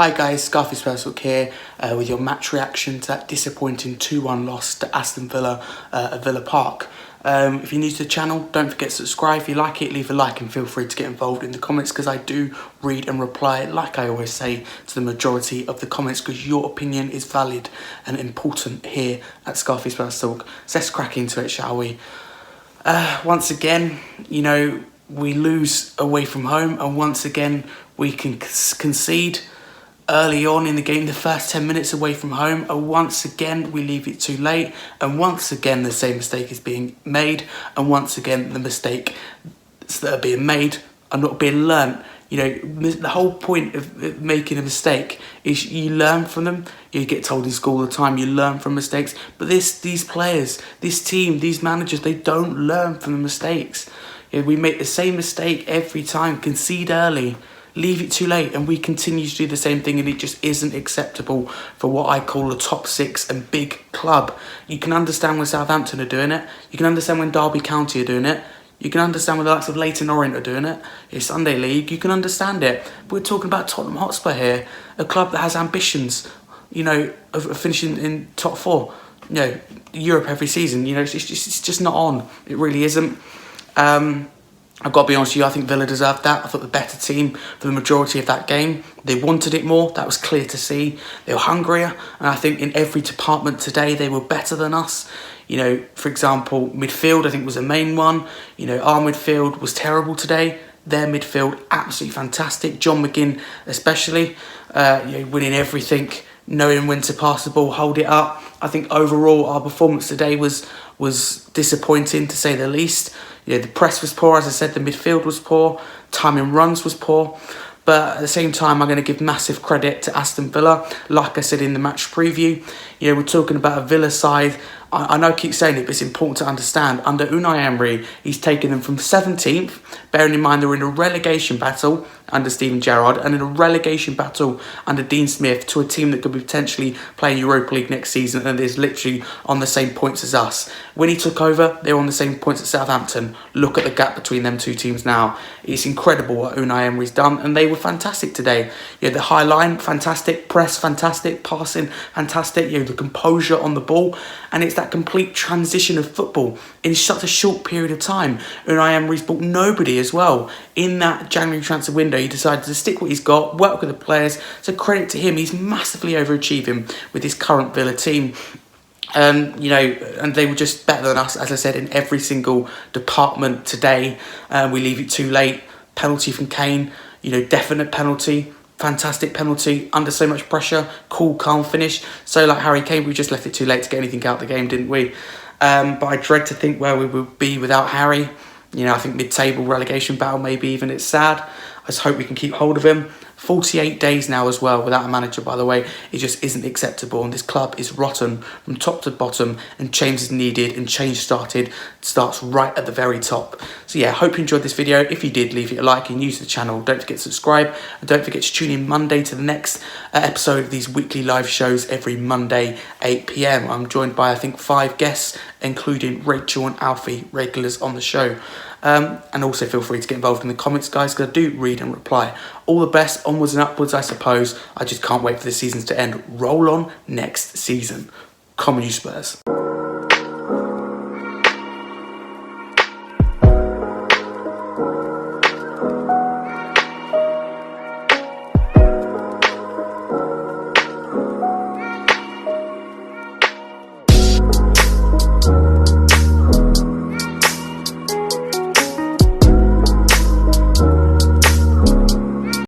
Hi guys, Scarfy Spurshook here with your match reaction to that disappointing 2-1 loss to Aston Villa at Villa Park. If you're new to the channel, don't forget to subscribe. If you like it, leave a like and feel free to get involved in the comments because I do read and reply, like I always say, to the majority of the comments because your opinion is valid and important here at Scarfy Spurshook. So let's crack into it, shall we? Once again, you know, we lose away from home and once again we can concede early on in the game, the first 10 minutes away from home, and once again we leave it too late, and once again the same mistake is being made, and once again the mistakes that are being made are not being learnt. You know, the whole point of making a mistake is you learn from them. You get told in school all the time, you learn from mistakes, but these players, this team, these managers, they don't learn from the mistakes. You know, we make the same mistake every time, concede early, leave it too late, and we continue to do the same thing, and it just isn't acceptable for what I call a top six and big club. You can understand when Southampton are doing it. You can understand when Derby County are doing it. You can understand when the likes of Leyton Orient are doing it. It's Sunday League. You can understand it. But we're talking about Tottenham Hotspur here, a club that has ambitions, you know, of finishing in top four. You know, Europe every season. You know, it's just not on. It really isn't. I've got to be honest with you, I think Villa deserved that. I thought the better team for the majority of that game. They wanted it more, that was clear to see. They were hungrier, and I think in every department today they were better than us. You know, for example, midfield I think was the main one. You know, our midfield was terrible today. Their midfield, absolutely fantastic. John McGinn especially, you know, winning everything, knowing when to pass the ball, hold it up. I think overall our performance today was disappointing to say the least. You know, the press was poor, as I said, the midfield was poor, timing runs was poor. But at the same time, I'm going to give massive credit to Aston Villa. Like I said in the match preview, you know, we're talking about a Villa side. I know I keep saying it, but it's important to understand. Under Unai Emery, he's taken them from 17th, bearing in mind they were in a relegation battle under Steven Gerrard and in a relegation battle under Dean Smith to a team that could be potentially playing Europa League next season and is literally on the same points as us. When he took over, they were on the same points as Southampton. Look at the gap between them two teams now. It's incredible what Unai Emery's done, and they were fantastic today. You know, the high line, fantastic. Press, fantastic. Passing, fantastic. You know, the composure on the ball, and it's that complete transition of football in such a short period of time. Unai Emery's bought nobody as well. In that January transfer window, he decided to stick what he's got, work with the players. So credit to him, he's massively overachieving with his current Villa team. You know, and they were just better than us, as I said, in every single department today. We leave it too late. Penalty from Kane, you know, definite penalty. Fantastic penalty, under so much pressure, cool, calm finish. So like Harry Kane, we just left it too late to get anything out of the game, didn't we? But I dread to think where we would be without Harry. You know, I think mid-table relegation battle, maybe even it's sad. I just hope we can keep hold of him. 48 days now as well without a manager, by the way. It just isn't acceptable, and this club is rotten from top to bottom, and change is needed, and change starts right at the very top. So yeah, hope you enjoyed this video. If you did, leave it a like and new to the channel. Don't forget to subscribe, and don't forget to tune in Monday to the next episode of these weekly live shows every Monday, 8 PM. I'm joined by, I think, 5 guests, including Rachel and Alfie, regulars on the show. And also feel free to get involved in the comments, guys, because I do read and reply. All the best, onwards and upwards, I suppose. I just can't wait for the seasons to end. Roll on next season. Come on, you Spurs.